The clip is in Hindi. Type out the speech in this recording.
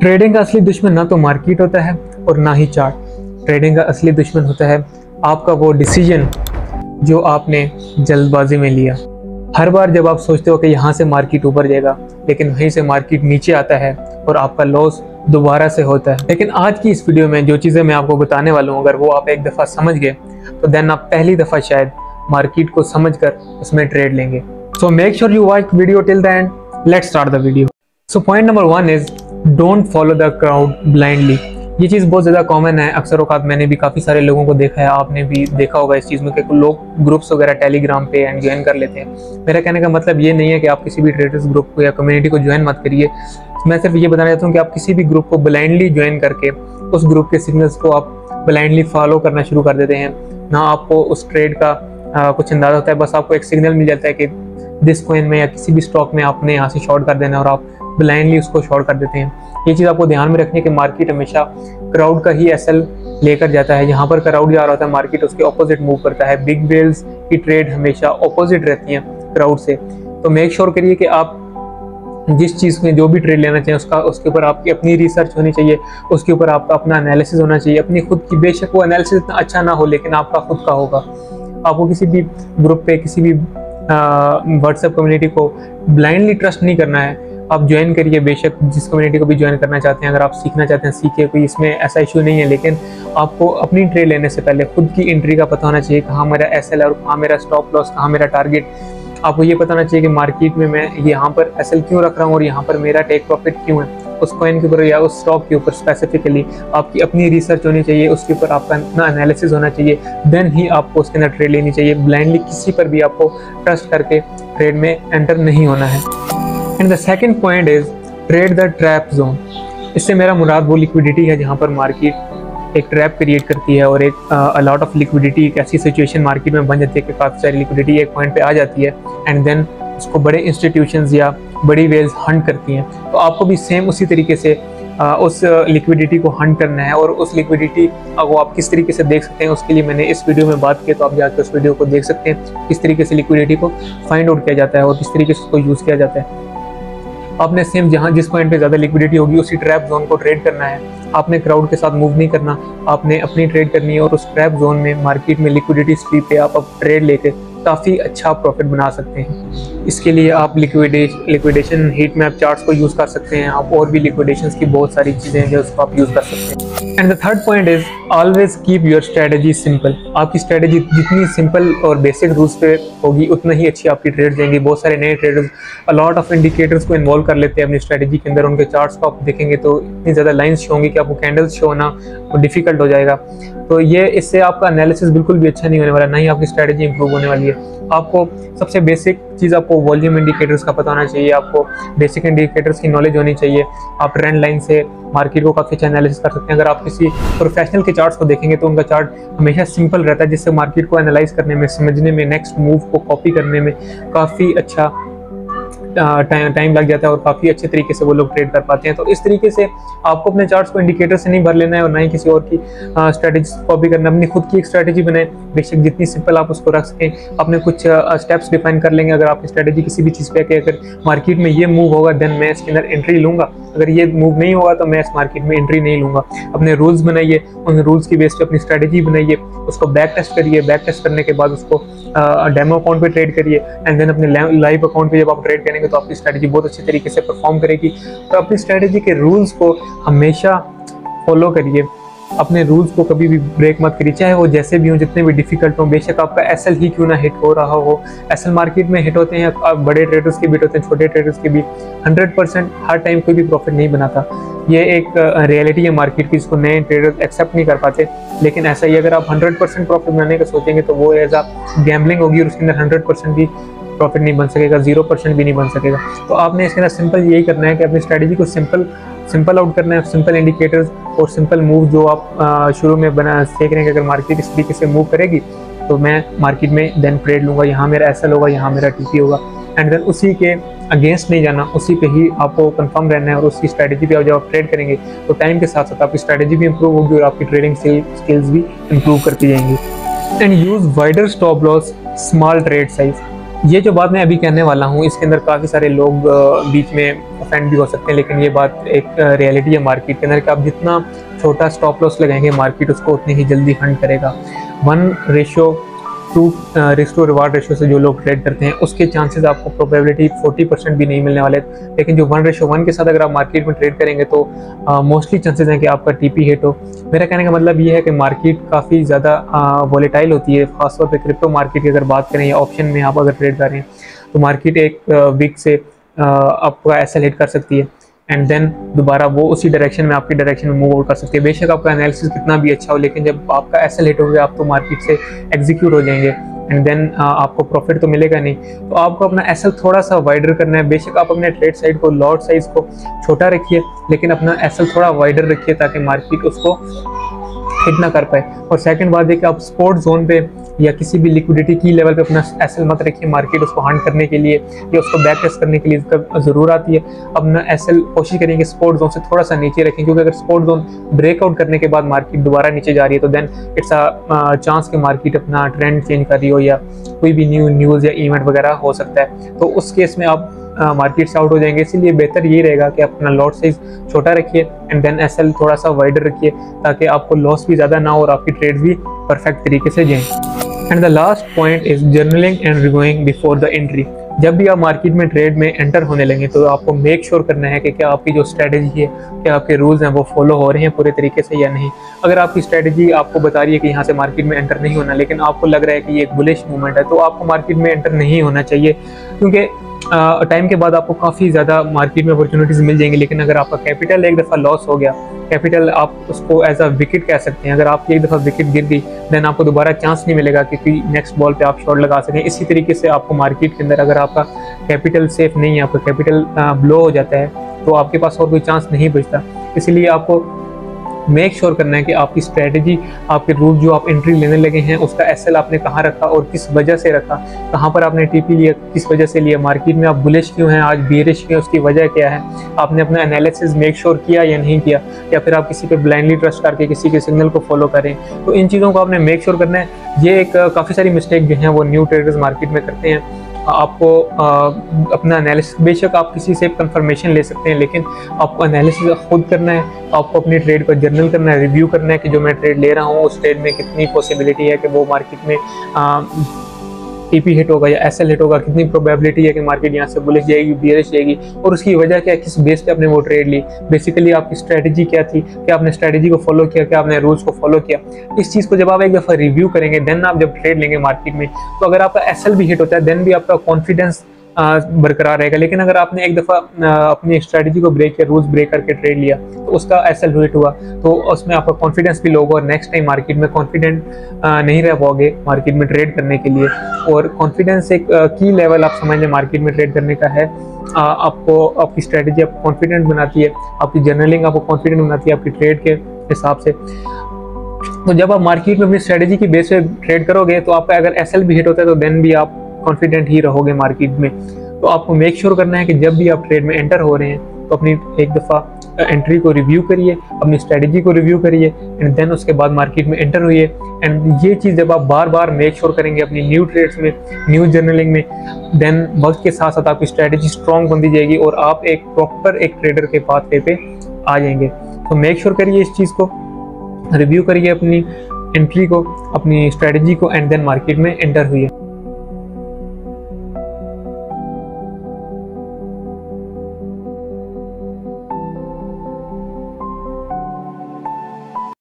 ट्रेडिंग का असली दुश्मन ना तो मार्केट होता है और ना ही चार्ट। ट्रेडिंग का असली दुश्मन होता है आपका वो डिसीजन जो आपने जल्दबाजी में लिया। हर बार जब आप सोचते हो कि यहाँ से मार्केट ऊपर जाएगा, लेकिन वहीं से मार्केट नीचे आता है और आपका लॉस दोबारा से होता है। लेकिन आज की इस वीडियो में जो चीज़ें मैं आपको बताने वाला हूँ, अगर वो आप एक दफ़ा समझ गए तो देन आप पहली दफ़ा शायद मार्केट को समझकर उसमें ट्रेड लेंगे। So make sure you watch video till the end. Let's start the video. So point number 1 is don't follow the crowd blindly. ये चीज़ बहुत ज़्यादा कॉमन है। अक्सर औकात मैंने भी काफ़ी सारे लोगों को देखा है, आपने भी देखा होगा इस चीज़ में कि लोग ग्रुप्स वगैरह टेलीग्राम पे एंड ज्वाइन कर लेते हैं। मेरा कहने का मतलब ये नहीं है कि आप किसी भी ट्रेडर्स ग्रुप को या कम्युनिटी को ज्वाइन मत करिए। मैं सिर्फ ये बताना चाहता हूँ कि आप किसी भी ग्रुप को ब्लाइंडली ज्वाइन करके उस ग्रुप के सिग्नल्स को आप ब्लाइंडली फॉलो करना शुरू कर देते हैं। ना आपको उस ट्रेड का कुछ अंदाजा होता है, बस आपको एक सिग्नल मिल जाता है कि दिस कॉइन में या किसी भी स्टॉक में आपने यहाँ से शॉर्ट कर देना और आप ब्लाइंडली उसको शॉर्ट कर देते हैं। ये चीज़ आपको ध्यान में रखनी है कि मार्केट हमेशा क्राउड का ही एसएल लेकर जाता है। यहाँ पर क्राउड जा रहा होता है, मार्केट उसके ऑपोजिट मूव करता है। बिग वेल्स की ट्रेड हमेशा ऑपोजिट रहती हैं क्राउड से। तो मेक श्योर करिए कि आप जिस चीज़ में जो भी ट्रेड लेना चाहिए उसके ऊपर आपकी अपनी रिसर्च होनी चाहिए, उसके ऊपर आपका अपना एनालिसिस होना चाहिए, अपनी खुद की। बेशक वो एनालिसिस इतना अच्छा ना हो, लेकिन आपका खुद का होगा। आपको किसी भी ग्रुप पे, किसी भी व्हाट्सएप कम्युनिटी को ब्लाइंडली ट्रस्ट नहीं करना है। आप ज्वाइन करिए, बेशक जिस कम्युनिटी को भी ज्वाइन करना चाहते हैं। अगर आप सीखना चाहते हैं सीखिए, कोई इसमें ऐसा इशू नहीं है। लेकिन आपको अपनी ट्रेड लेने से पहले खुद की एंट्री का पता होना चाहिए, कहाँ मेरा एसएल है और कहाँ मेरा स्टॉप लॉस, कहाँ मेरा टारगेट। आपको ये पता होना चाहिए कि मार्केट में मैं यहाँ पर एसएल क्यों रख रहा हूँ और यहाँ पर मेरा टेक प्रॉफिट क्यों है। उस कॉइन के ऊपर या उस स्टॉक के ऊपर स्पेसिफिकली आपकी अपनी रिसर्च होनी चाहिए, उसके ऊपर आपका अपना एनालिसिस होना चाहिए। देन ही आपको उसके अंदर ट्रेड लेनी चाहिए। ब्लाइंडली किसी पर भी आपको ट्रस्ट करके ट्रेड में एंटर नहीं होना है। And the second point is trade the trap zone. इससे मेरा मुराद वो लिक्विडिटी है जहाँ पर मार्केट एक ट्रैप क्रिएट करती है और एक अलॉट ऑफ लिक्विडिटी, एक ऐसी सिचुएशन मार्केट में बन जाती है कि काफ़ी सारी लिक्विडिटी एक पॉइंट पे आ जाती है एंड देन उसको बड़े इंस्टीट्यूशंस या बड़ी वेल्स हंट करती हैं। तो आपको भी सेम उसी तरीके से उस लिक्विडिटी को हंट करना है। और उस लिक्विडिटी को आप किस तरीके से देख सकते हैं, उसके लिए मैंने इस वीडियो में बात की, तो आप जाकर उस वीडियो को देख सकते हैं किस तरीके से लिक्विडिटी को फाइंड आउट किया जाता है और किस तरीके से उसको यूज़ किया जाता है। आपने सेम जहाँ जिस पॉइंट पे ज़्यादा लिक्विडिटी होगी उसी ट्रैप जोन को ट्रेड करना है। आपने क्राउड के साथ मूव नहीं करना, आपने अपनी ट्रेड करनी है और उस ट्रैप जोन में मार्केट में लिक्विडिटी स्पीड पे आप अब ट्रेड लेके काफ़ी अच्छा प्रॉफिट बना सकते हैं। इसके लिए आप लिक्विडेशन हीट मैप चार्ट्स को यूज़ कर सकते हैं। आप और भी लिक्विडेशंस की बहुत सारी चीज़ें हैं जो उसको आप यूज़ कर सकते हैं। And the third point is always keep your strategy simple. आपकी स्ट्रेटजी जितनी सिंपल और बेसिक रूल्स पे होगी उतना ही अच्छी आपकी ट्रेड जाएंगी। बहुत सारे नए ट्रेडर्स अलॉट ऑफ इंडिकेटर्स को इन्वॉल्व कर लेते हैं अपनी स्ट्रेटजी के अंदर। उनके चार्ट्स को आप देखेंगे तो इतनी ज़्यादा लाइन्स शो होंगी कि आपको कैंडल्स शो होना डिफिकल्ट हो जाएगा। तो ये इससे आपका एनालिसिस बिल्कुल भी अच्छा नहीं होने वाला, ना ही आपकी स्ट्रेटजी इंप्रूव होने वाली है। आपको सबसे बेसिक चीज़ आपको वॉल्यूम इंडिकेटर्स का पता होना चाहिए, आपको बेसिक इंडिकेटर्स की नॉलेज होनी चाहिए। आप ट्रेंड लाइन से मार्केट को काफ़ी अच्छा एनालिसिस कर सकते हैं। अगर आप किसी प्रोफेशनल के चार्ट्स को देखेंगे तो उनका चार्ट हमेशा सिंपल रहता है, जिससे मार्केट को एनालाइज करने में, समझने में, नेक्स्ट मूव को कॉपी करने में काफ़ी अच्छा टाइम लग जाता है और काफ़ी अच्छे तरीके से वो लोग ट्रेड कर पाते हैं। तो इस तरीके से आपको अपने चार्ट्स को इंडिकेटर से नहीं भर लेना है और ना ही किसी और की स्ट्रैटेजी कॉपी करना। अपनी खुद की एक स्ट्रैटेजी बनाए, बेशक जितनी सिंपल आप उसको रख सकें। अपने कुछ स्टेप्स डिफाइन कर लेंगे। अगर आपकी स्ट्रैटेजी किसी भी चीज़ पे है कि अगर मार्केट में ये मूव होगा देन मैं इसके अंदर एंट्री लूँगा, अगर ये मूव नहीं होगा तो मैं इस मार्केट में एंट्री नहीं लूँगा। अपने रूल्स बनाइए, उन रूल्स की बेस पे अपनी स्ट्रैटेजी बनाइए, उसको बैक टेस्ट करिए। बैक टेस्ट करने के बाद उसको डेमो अकाउंट पे ट्रेड करिए एंड देन अपने लाइव अकाउंट पे जब आप ट्रेड करेंगे तो आपकी स्ट्रैटेजी बहुत अच्छे तरीके से परफॉर्म करेगी। तो अपनी स्ट्रैटेजी के रूल्स को हमेशा फॉलो करिए। अपने रूल्स को कभी भी ब्रेक मत करिए, चाहे वो जैसे भी हो, जितने भी डिफिकल्ट हो। बेशक आपका एसएल ही क्यों ना हिट हो रहा हो। एसएल मार्केट में हिट होते हैं, बड़े ट्रेडर्स के भी होते हैं, छोटे ट्रेडर्स के भी। 100% हर टाइम कोई भी प्रॉफिट नहीं बनाता। ये एक रियलिटी है मार्केट की, जिसको नए ट्रेडर्स एक्सेप्ट नहीं कर पाते। लेकिन ऐसा ही अगर आप 100% प्रॉफिट बनाने का सोचेंगे तो वो एज आ गैम्बलिंग होगी और उसके अंदर 100% भी प्रॉफिट नहीं बन सकेगा, 0% भी नहीं बन सकेगा। तो आपने इसके अंदर सिंपल यही करना है कि अपनी स्ट्रैटेजी को सिंपल आउट करना है। सिंपल इंडिकेटर्स और सिंपल मूव जो आप शुरू में सीख रहे हैं कि अगर मार्केट इस तरीके से मूव करेगी तो मैं मार्केट में देन ट्रेड लूँगा, यहाँ मेरा एसएल होगा, यहाँ मेरा टीपी होगा। एंड देन उसी के अगेंस्ट नहीं जाना, उसी पे ही आपको कंफर्म रहना है और उसकी स्ट्रैटेजी पे जब आप ट्रेड करेंगे तो टाइम के साथ साथ आपकी स्ट्रैटेजी भी इंप्रूव होगी और आपकी ट्रेडिंग स्किल्स भी इंप्रूव करती जाएंगी। And use wider stop loss, small trade size. ये जो बात मैं अभी कहने वाला हूँ इसके अंदर काफ़ी सारे लोग बीच में ऑफेंड भी हो सकते हैं, लेकिन ये बात एक रियलिटी है मार्केट के अंदर कि आप जितना छोटा स्टॉप लॉस लगाएंगे मार्केट उसको उतनी ही जल्दी हंट करेगा। 1:2 रिस्क टू रिवार्ड रेशियो से जो लोग ट्रेड करते हैं उसके चांसेस आपको प्रोबेबिलिटी 40% भी नहीं मिलने वाले, लेकिन जो 1:1 के साथ अगर आप मार्केट में ट्रेड करेंगे तो मोस्टली चांसेस हैं कि आपका टीपी हिट हो। मेरा कहने का मतलब ये है कि मार्केट काफ़ी ज़्यादा वॉलेटाइल होती है, खासतौर पे क्रिप्टो मार्केट की अगर बात करें या ऑप्शन में आप अगर ट्रेड कर रहे हैं तो मार्केट एक वीक से आपका एसएल हिट कर सकती है एंड देन दोबारा वो उसी डायरेक्शन में आपकी डायरेक्शन में मूव आउट कर सकती है। बेशक आपका एनालिसिस कितना भी अच्छा हो, लेकिन जब आपका एसएल हिट हो गया आप तो मार्केट से एग्जीक्यूट हो जाएंगे एंड देन आपको प्रॉफिट तो मिलेगा नहीं। तो आपको अपना एसएल थोड़ा सा वाइडर करना है। बेशक आप अपने ट्रेड साइड को लॉट साइज को छोटा रखिए, लेकिन अपना एसएल थोड़ा वाइडर रखिए ताकि मार्केट उसको हिट ना कर पाए। और सेकंड बात है कि आप सपोर्ट जोन पे या किसी भी लिक्विडिटी की लेवल पे अपना एसएल मत रखिए। मार्केट उसको हंट करने के लिए या उसको बैक टेस्ट करने के लिए इसका ज़रूर आती है। अपना एसएल कोशिश करेंगे सपोर्ट जोन से थोड़ा सा नीचे रखें, क्योंकि अगर सपोर्ट जोन ब्रेकआउट करने के बाद मार्केट दोबारा नीचे जा रही है तो देन इट्स अ चांस कि मार्केट अपना ट्रेंड चेंज कर रही हो या कोई भी न्यूज़ या इवेंट वगैरह हो सकता है, तो उस केस में आप मार्केट से आउट हो जाएंगे। इसीलिए बेहतर ये रहेगा कि आप अपना लॉट साइज छोटा रखिए एंड देन एसएल थोड़ा सा वाइडर रखिए ताकि आपको लॉस भी ज़्यादा ना हो और आपकी ट्रेड भी परफेक्ट तरीके से जाएं। And the last point is journaling and reviewing before the entry. जब भी आप मार्केट में ट्रेड में एंटर होने लगे तो आपको मेक श्योर करना है कि क्या आपकी जो स्ट्रेटजी है, क्या आपके रूल्स हैं वो फॉलो हो रहे हैं पूरे तरीके से या नहीं। अगर आपकी स्ट्रेटजी आपको बता रही है कि यहाँ से मार्केट में एंटर नहीं होना, लेकिन आपको लग रहा है कि ये एक बुलिश मूवमेंट है, तो आपको मार्केट में एंटर नहीं होना चाहिए, क्योंकि टाइम के बाद आपको काफ़ी ज़्यादा मार्केट में अपॉर्चुनिटीज़ मिल जाएंगी। लेकिन अगर आपका कैपिटल एक दफ़ा लॉस हो गया, कैपिटल आप उसको एज अ विकेट कह सकते हैं, अगर आपकी एक दफ़ा विकेट गिर गई देन आपको दोबारा चांस नहीं मिलेगा कि कोई नेक्स्ट बॉल पे आप शॉट लगा सकें। इसी तरीके से आपको मार्केट के अंदर अगर आपका कैपिटल सेफ नहीं है, आपका कैपिटल ब्लो हो जाता है, तो आपके पास और कोई चांस नहीं बचता। इसलिए आपको मेक श्योर करना है कि आपकी स्ट्रेटजी, आपके रूल जो आप एंट्री लेने लगे हैं उसका एसएल आपने कहाँ रखा और किस वजह से रखा, कहाँ पर आपने टीपी लिया, किस वजह से लिया, मार्केट में आप बुलिश क्यों हैं, आज बेरिश क्यों, उसकी वजह क्या है, आपने अपना एनालिसिस मेक श्योर किया या नहीं किया, या फिर आप किसी पे ब्लाइंडली ट्रस्ट करके किसी के सिग्नल को फॉलो करें। तो इन चीज़ों को आपने मेक श्योर करना है। ये एक काफ़ी सारी मिस्टेक जो हैं वो न्यू ट्रेडर्स मार्केट में करते हैं। आपको अपना एनालिसिस, बेशक आप किसी से कंफर्मेशन ले सकते हैं, लेकिन आपको एनालिसिस खुद करना है। आपको अपनी ट्रेड पर जर्नल करना है, रिव्यू करना है कि जो मैं ट्रेड ले रहा हूँ उस ट्रेड में कितनी पॉसिबिलिटी है कि वो मार्केट में टीपी हिट होगा या एसएल हिट होगा, कितनी प्रोबेबिलिटी है कि मार्केट यहाँ से बुलिश जाएगी, बेरिश जाएगी, और उसकी वजह क्या है, किस बेस पे आपने वो ट्रेड ली, बेसिकली आपकी स्ट्रेटजी क्या थी, क्या आपने स्ट्रेटजी को फॉलो किया, क्या आपने रूल्स को फॉलो किया। इस चीज़ को जब आप एक दफ़ा रिव्यू करेंगे देन आप जब ट्रेड लेंगे मार्केट में, तो अगर आपका एसएल भी हिट होता है देन भी आपका कॉन्फिडेंस बरकरार रहेगा। लेकिन अगर आपने एक दफ़ा अपनी स्ट्रेटजी को ब्रेक किया, रूल्स ब्रेक करके ट्रेड लिया, तो उसका एसएल हिट हुआ तो उसमें आपका कॉन्फिडेंस भी लो होगा और नेक्स्ट टाइम मार्केट में कॉन्फिडेंट नहीं रह पाओगे मार्केट में ट्रेड करने के लिए। और कॉन्फिडेंस एक की लेवल आप समझ लें मार्केट में ट्रेड करने का है। आपको आपकी स्ट्रेटजी आपको कॉन्फिडेंट बनाती है, आपकी जर्नलिंग आपको कॉन्फिडेंट बनाती है आपकी ट्रेड के हिसाब से। तो जब आप मार्केट में अपनी स्ट्रेटजी की बेस पे ट्रेड करोगे तो आपका अगर एसएल भी हिट होता है तो देन भी आप कॉन्फिडेंट ही रहोगे मार्केट में। तो आपको मेक श्योर करना है कि जब भी आप ट्रेड में एंटर हो रहे हैं तो अपनी एक दफ़ा एंट्री को रिव्यू करिए, अपनी स्ट्रेटजी को रिव्यू करिए एंड देन उसके बाद मार्केट में एंटर हुई। एंड ये चीज़ जब आप बार बार मेक श्योर करेंगे अपनी न्यू ट्रेड्स में, न्यू जर्नलिंग में, देन वक्त के साथ साथ आपकी स्ट्रेटजी स्ट्रॉन्ग बनती जाएगी और आप एक प्रॉपर एक ट्रेडर के पाथवे पे आ जाएंगे। तो मेक श्योर करिए इस चीज़ को, रिव्यू करिए अपनी एंट्री को, अपनी स्ट्रेटजी को एंड देन मार्केट में एंटर हुई।